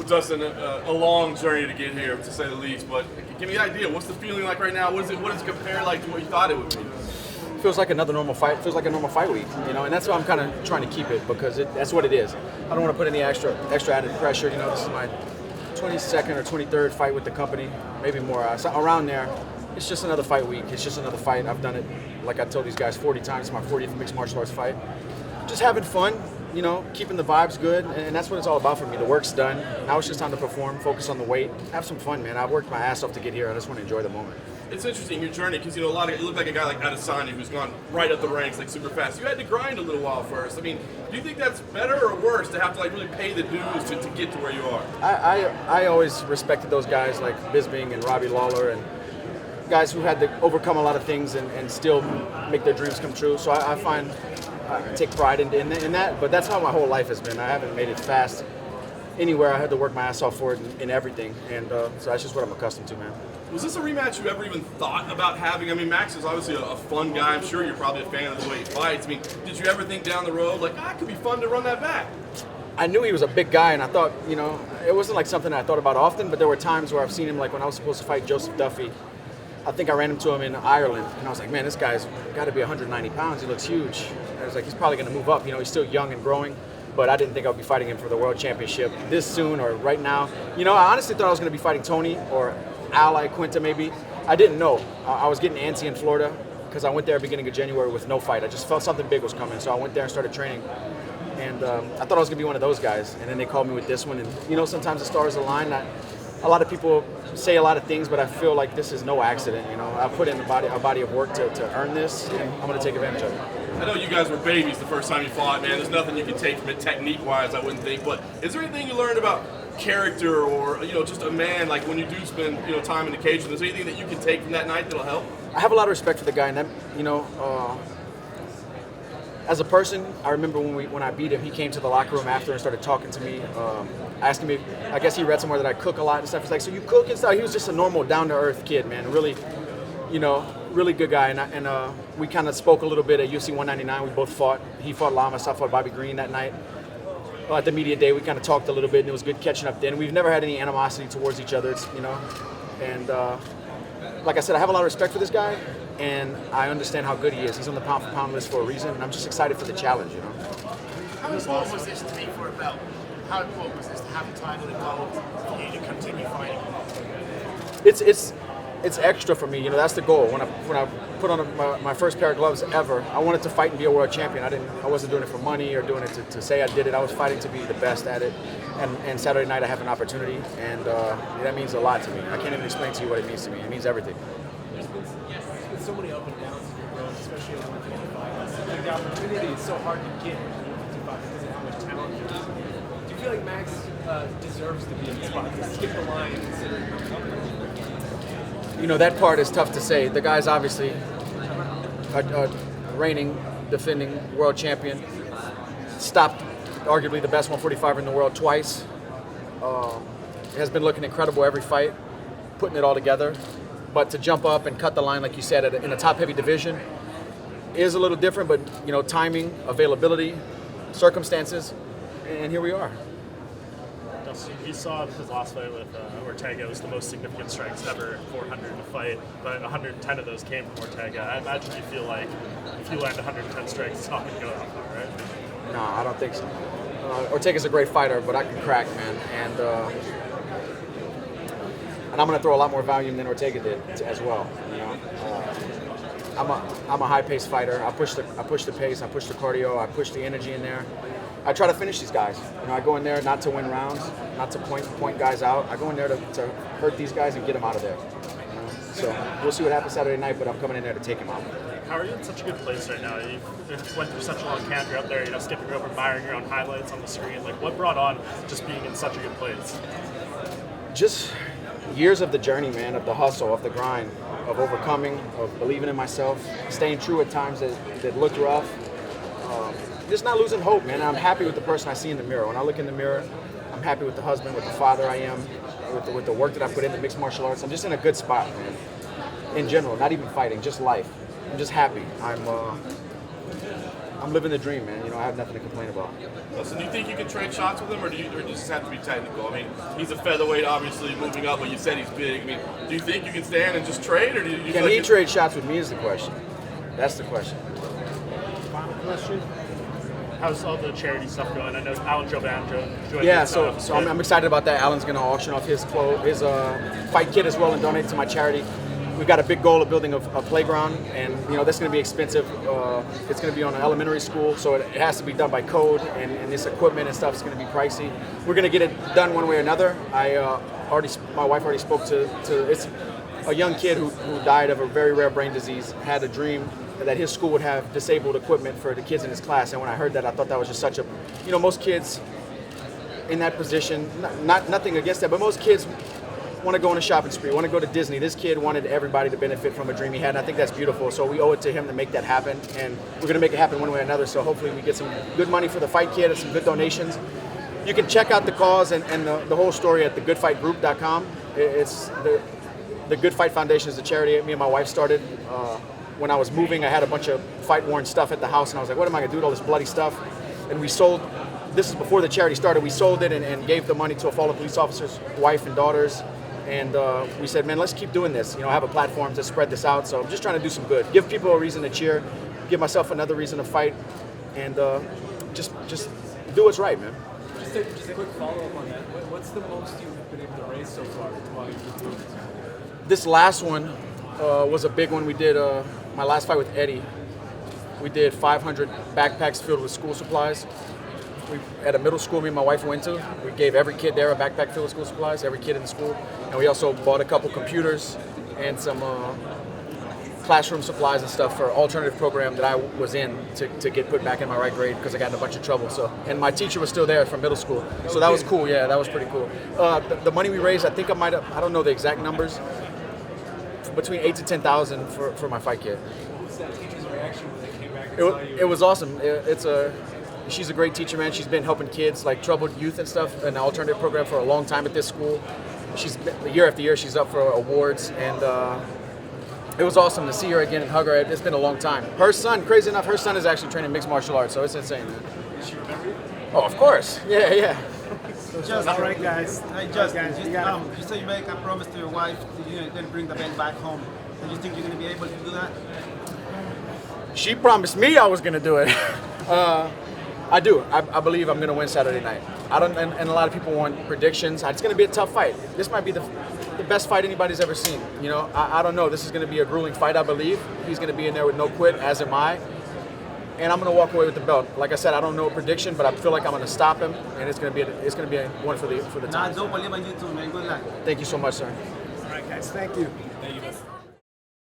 Dustin, a long journey to get here, to say the least. But give me an idea. What's the feeling like right now? What does it compare like to what you thought it would be? Feels like another normal fight. Feels like a normal fight week, you know, and that's why I'm kind of trying to keep it because that's what it is. I don't want to put any extra added pressure. You know, this is my 22nd or 23rd fight with the company, maybe more. So around there, it's just another fight week. It's just another fight. I've done it, like I told these guys, 40 times. It's my 40th mixed martial arts fight. Just having fun, you know, keeping the vibes good, and that's what it's all about for me. The work's done. Now it's just time to perform, focus on the weight, have some fun, man. I've worked my ass off to get here. I just want to enjoy the moment. It's interesting, your journey, because, you know, you look like a guy like Adesanya who's gone right up the ranks, like, super fast. You had to grind a little while first. I mean, do you think that's better or worse to have to, like, really pay the dues to get to where you are? I always respected those guys like Bisping and Robbie Lawler and guys who had to overcome a lot of things and still make their dreams come true. So I take pride in that, but that's how my whole life has been. I haven't made it fast anywhere. I had to work my ass off for it in everything, and so that's just what I'm accustomed to, man. Was this a rematch you ever even thought about having? I mean, Max is obviously a fun guy. I'm sure you're probably a fan of the way he fights. I mean, did you ever think down the road, like, it could be fun to run that back? I knew he was a big guy, and I thought, you know, it wasn't like something I thought about often, but there were times where I've seen him, like when I was supposed to fight Joseph Duffy. I think I ran into him in Ireland, and I was like, man, this guy's got to be 190 pounds. He looks huge. I was like, he's probably going to move up. You know, he's still young and growing, but I didn't think I would be fighting him for the world championship this soon or right now. You know, I honestly thought I was going to be fighting Tony or Ally Quinta maybe. I didn't know. I was getting antsy in Florida because I went there beginning of January with no fight. I just felt something big was coming, so I went there and started training. And I thought I was going to be one of those guys, and then they called me with this one. And, you know, sometimes the stars align. A lot of people say a lot of things, but I feel like this is no accident. You know, I put in a body of work to earn this, and I'm going to take advantage of it. I know you guys were babies the first time you fought, man. There's nothing you can take from it technique-wise, I wouldn't think. But is there anything you learned about character or, you know, just a man, like when you do spend, you know, time in the cage? Is there anything that you can take from that night that'll help? I have a lot of respect for the guy, and you know, as a person, I remember when I beat him, he came to the locker room after and started talking to me, asking me, I guess he read somewhere that I cook a lot and stuff. He's like, so you cook and stuff? He was just a normal, down-to-earth kid, man. Really, you know, really good guy. And we kind of spoke a little bit at UFC 199. We both fought. He fought Lamas, I fought Bobby Green that night. At the media day, we kind of talked a little bit, and it was good catching up then. We've never had any animosity towards each other, you know. And like I said, I have a lot of respect for this guy, and I understand how good he is. He's on the pound-for-pound list for a reason, and I'm just excited for the challenge, you know. How important was this to be for a belt? How important was this to have a title involved for you to continue fighting? It's extra for me, you know. That's the goal. When I put on my first pair of gloves ever, I wanted to fight and be a world champion. I wasn't doing it for money or doing it to say I did it. I was fighting to be the best at it. And Saturday night I have an opportunity, and that means a lot to me. I can't even explain to you what it means to me. It means everything. There's been so many up and downs in your growth, especially at 155. Like the opportunity is so hard to get at 155 because of how much talent there is. Do you feel like Max deserves to be in the spot to skip the line considering how tough? You know, that part is tough to say. The guy's obviously a reigning, defending world champion. Stopped arguably the best 145er in the world twice. Has been looking incredible every fight, putting it all together. But to jump up and cut the line, like you said, in a top-heavy division is a little different. But, you know, timing, availability, circumstances, and here we are. Dustin, you saw his last fight with Ortega. It was the most significant strikes ever, 400 in a fight, but 110 of those came from Ortega. I imagine you feel like if you land 110 strikes, it's not going to go that far, right? No, I don't think so. Ortega's a great fighter, but I can crack, man. And I'm going to throw a lot more volume than Ortega did as well. You know, I'm a high-paced fighter. I push the pace. I push the cardio. I push the energy in there. I try to finish these guys. You know, I go in there not to win rounds, not to point guys out. I go in there to hurt these guys and get them out of there. You know? So we'll see what happens Saturday night, but I'm coming in there to take them out. How are you in such a good place right now? You went through such a long camp. You're up there, you know, skipping rope, admiring your own highlights on the screen. Like, what brought on just being in such a good place? Just years of the journey, man, of the hustle, of the grind, of overcoming, of believing in myself, staying true at times that looked rough. Just not losing hope, man. I'm happy with the person I see in the mirror. When I look in the mirror, I'm happy with the husband, with the father I am, with the work that I put into mixed martial arts. I'm just in a good spot, man. In general, not even fighting, just life. I'm just happy. I'm living the dream, man. You know, I have nothing to complain about. So do you think you can trade shots with him, or does it just have to be technical? I mean, he's a featherweight, obviously moving up, but you said he's big. I mean, do you think you can stand and just trade, or do you Can he trade shots with me is the question. That's the question. Final question. How's all the charity stuff going? I know Alan Joban joined. Yeah, so I'm excited about that. Alan's going to auction off his fight kit as well and donate it to my charity. We've got a big goal of building a playground, and you know that's going to be expensive. It's going to be on an elementary school, so it has to be done by code, and this equipment and stuff is going to be pricey. We're going to get it done one way or another. My wife already spoke to it's a young kid who died of a very rare brain disease, had a dream that his school would have disabled equipment for the kids in his class, and when I heard that, I thought that was just such a, you know, most kids in that position, nothing against that, but most kids want to go on a shopping spree, want to go to Disney. This kid wanted everybody to benefit from a dream he had, and I think that's beautiful. So we owe it to him to make that happen, and we're going to make it happen one way or another. So hopefully we get some good money for the fight kit and some good donations. You can check out the cause and the whole story at thegoodfightgroup.com. It's the Good Fight Foundation is a charity me and my wife started. When I was moving, I had a bunch of fight-worn stuff at the house, and I was like, what am I going to do with all this bloody stuff? And we sold, this is before the charity started, we sold it and gave the money to a fallen police officer's wife and daughters. And we said, man, let's keep doing this. You know, I have a platform to spread this out. So I'm just trying to do some good. Give people a reason to cheer. Give myself another reason to fight. And just do what's right, man. Just a quick follow-up on that. What's the most you've been able to raise so far while you've been doing this? This last one was a big one. We did my last fight with Eddie. We did 500 backpacks filled with school supplies. At a middle school me and my wife went to, we gave every kid there a backpack filled with school supplies, every kid in the school. And we also bought a couple computers and some classroom supplies and stuff for an alternative program that I was in to get put back in my right grade because I got in a bunch of trouble. So, and my teacher was still there from middle school. So that was cool, yeah, that was pretty cool. The money we raised, I think I don't know the exact numbers, between 8 to 10,000 for my fight kit. What was that teacher's reaction when they came back and saw you? It was awesome. She's a great teacher, man. She's been helping kids, like troubled youth and stuff, in the alternative program for a long time at this school. She's year after year, she's up for awards, and it was awesome to see her again and hug her. It's been a long time. Her son, crazy enough, her son is actually training mixed martial arts, so it's insane, man. Did she remember you? Oh, of course. Yeah. Just all right, guys. Just You say you make a promise to your wife that you're going to bring the belt back home. Do you think you're going to be able to do that? She promised me I was going to do it. I do. I believe I'm going to win Saturday night. And a lot of people want predictions. It's going to be a tough fight. This might be the best fight anybody's ever seen. You know, I don't know. This is going to be a grueling fight, I believe. He's going to be in there with no quit, as am I. And I'm going to walk away with the belt. Like I said, I don't know a prediction, but I feel like I'm going to stop him, and it's going to be a one for the Nah, time. don't believe in you too, man. Good luck. Thank you so much, sir. All right, guys. Thank you. Thank you.